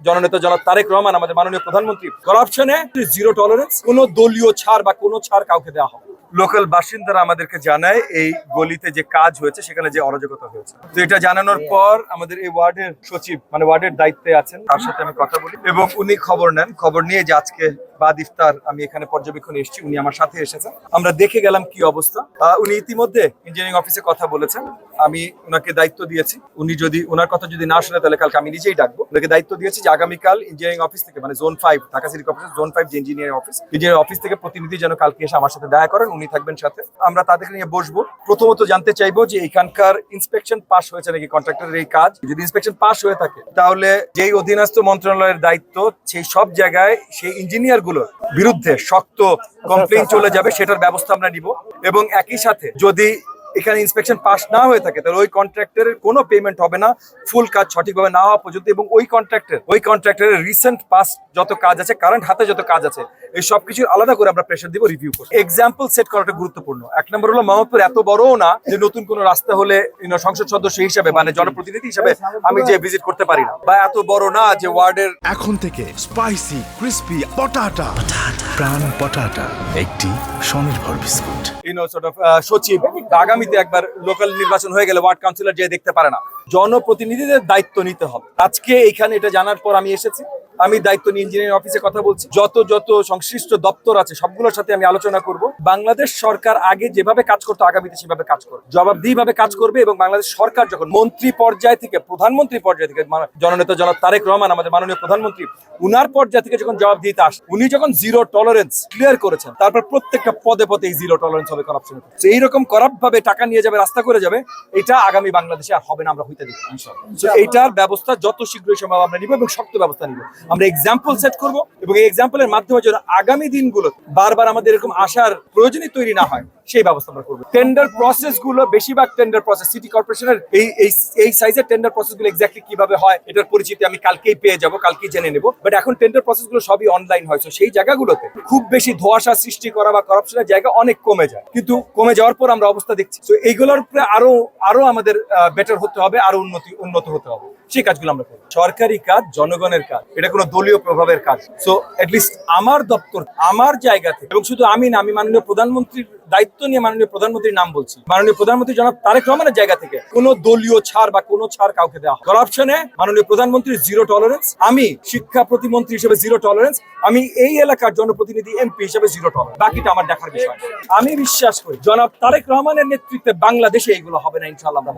জননেতা জনাব তারেক রহমান আমাদের মাননীয় প্রধানমন্ত্রী করাপশনে জিরো টলারেন্স, কোনো দলীয় ছাড় বা কোনো ছাড় কাউকে দেওয়া হবে। লোকাল বাসিন্দারা আমাদেরকে জানায় এই গলিতে যে কাজ হয়েছে সেখানে যে অরাজকতা হয়েছে, তো এটা জানানোর পর আমাদের এই ওয়ার্ডের সচিব মানে ওয়ার্ডের দায়িত্বে আছেন, তার সাথে আমি কথা বলি এবং উনি খবর নেন। খবর নিয়ে যে আজকে বাদ ইফতার আমি এখানে পর্যবেক্ষণে এসেছি, উনি আমার সাথে এসেছেন, আমরা দেখে গেলাম কি অবস্থা। উনি ইতিমধ্যে ইঞ্জিনিয়ারিং অফিসে কথা বলেছেন, আমি ওনাকে দায়িত্ব দিয়েছি, উনি যদি ওনার কথা যদি না শুনে তাহলে কালকে আমি নিজেই ডাকবো। ওনাকে দায়িত্ব দিয়েছি যে আগামীকাল ইঞ্জিনিয়ারিং অফিস থেকে মানে zone 5 Dhaka city corporation zone 5 যে ইঞ্জিনিয়ারিং অফিস থেকে প্রতিনিধি যেন কালকে এসে আমার সাথে দেখা করেন, উনি থাকবেন সাথে, আমরা তাদেরকে নিয়ে বসবো। প্রথমত জানতে চাইবো যে এখানকার ইন্সপেকশন পাস হয়েছে নাকি কন্ট্রাক্টরের এই কাজ। যদি ইন্সপেকশন পাস হয়ে থাকে তাহলে যেই অধীনস্থ মন্ত্রণালয়ের দায়িত্ব সেই সব জায়গায় সেই ইঞ্জিনিয়ার গুলোর বিরুদ্ধে শক্ত কমপ্লেইন চলে যাবে, সেটার ব্যবস্থা আমরা নিব। এবং একই সাথে যদি এখানে ইন্সপেকশন পাস না হয়ে থাকে তাহলে ওই কন্ট্রাক্টরের কোনো পেমেন্ট হবে না ফুল কাজ সঠিকভাবে না হওয়া পর্যন্ত। এবং ওই কন্ট্রাক্টরের রিসেন্ট পাস যত কাজ আছে, কারেন্ট হাতে যত কাজ আছে, এই সবকিছু আলাদা করে আমরা প্রেশার দিব, রিভিউ করব। এক্সাম্পল সেট করাটা গুরুত্বপূর্ণ। এক নম্বর হলো মোহাম্মদপুর এত বড়ও না যে নতুন কোনো রাস্তা হলে সংসদ সদস্য হিসেবে মানে জনপ্রতিনিধি হিসেবে আমি যে ভিজিট করতে পারি না, বা এত বড় না যে ওয়ার্ডের। এখন থেকে স্পাইসি ক্রিস্পি পটাটা প্রাণ পটাটা একটি স্বনির্ভর বিস্কুট। সচিব আগামীতে একবার লোকাল নির্বাচন হয়ে গেলে ওয়ার্ড কাউন্সিলর যে দেখতে পারে না, জনপ্রতিনিধিদের দায়িত্ব নিতে হবে। আজকে এখানে এটা জানার পর আমি এসেছি, আমি দায়িত্ব নিয়ে ইঞ্জিনিয়ারিং অফিসে কথা বলছি, যত সংশ্লিষ্ট দপ্তর আছে সবগুলোর সাথে আমি আলোচনা করব। বাংলাদেশ সরকার আগে যেভাবে কাজ করতো আগামীতে সেভাবে কাজ করবে, জবাবদিহিভাবে কাজ করবে। এবং বাংলাদেশ সরকার যখন মন্ত্রী পর্যায় থেকে প্রধানমন্ত্রী পর্যায় থেকে জননেতা জনাব তারেক রহমান আমাদের মাননীয় প্রধানমন্ত্রী, উনার পর্যায় থেকে যখন জবাবদিহিতে আসে, উনি যখন জিরো টলারেন্স ক্লিয়ার করেছেন, তারপর প্রত্যেকটা পদে পদে এই জিরো টলারেন্স হবে করাপশনের। এইরকম করাপ্ট ভাবে টাকা নিয়ে যাবে, রাস্তা করে যাবে, এটা আগামী বাংলাদেশে আর হবে না, আমরা হইতে দিব ইনশাআল্লাহ। এইটার ব্যবস্থা যত শীঘ্রই সম্ভব আমরা নিব এবং শক্ত ব্যবস্থা নিব। আমরা এক্সাম্পল সেট করব এবং এই এক্সাম্পলের মাধ্যমে যেন আগামী দিনগুলো বারবার আমাদের এরকম আসার প্রয়োজনই তৈরি না হয়, সেই ব্যবস্থা আমরা করবো। টেন্ডার প্রসেস গুলো, বেশিরভাগ টেন্ডার প্রসেস সিটি কর্পোরেশনের এই সাইজের টেন্ডার প্রসেস গুলো এক্স্যাক্টলি কিভাবে হয় এটার পরিচিতি আমি কালকেই পেয়ে যাবো, কালকেই জেনে নেবো। বাট এখন টেন্ডার প্রসেস গুলো সবই অনলাইন হয়, সেই জায়গাগুলোতে খুব বেশি ধোঁয়াশা সৃষ্টি করা বা করাপশনের জায়গা অনেক কমে যায়। কিন্তু কমে যাওয়ার পর আমরা অবস্থা দেখছি, তো এইগুলোর উপরে আরো আমাদের বেটার হতে হবে, আরো উন্নত হতে হবে। সেই কাজগুলো আমরা করবো। সরকারি কাজ জনগণের কাজ, এটা কোনো দলীয় প্রভাবের কাজ। সো এটলিস্ট আমার দপ্তর আমার জায়গা থেকে, এবং শুধু আমি না, আমি মাননীয় প্রধানমন্ত্রীর দায়িত্ব নিয়ে মাননীয় প্রধানমন্ত্রীর নাম বলছি, মাননীয় প্রধানমন্ত্রী জনাব তারেক রহমানের জায়গা থেকে কোনো দলীয় ছাড় বা কোনো ছাড় কাউকে দেওয়া। করাপশনে মাননীয় প্রধানমন্ত্রীর জিরো টলারেন্স, আমি শিক্ষা প্রতিমন্ত্রী হিসেবে জিরো টলারেন্স, আমি এই এলাকার জনপ্রতিনিধি এমপি হিসেবে জিরো টলারেন্স। বাকিটা আমার দেখার বিষয়। আমি বিশ্বাস করি জনাব তারেক রহমানের নেতৃত্বে বাংলাদেশে এইগুলো হবে না ইনশাআল্লাহ। আমরা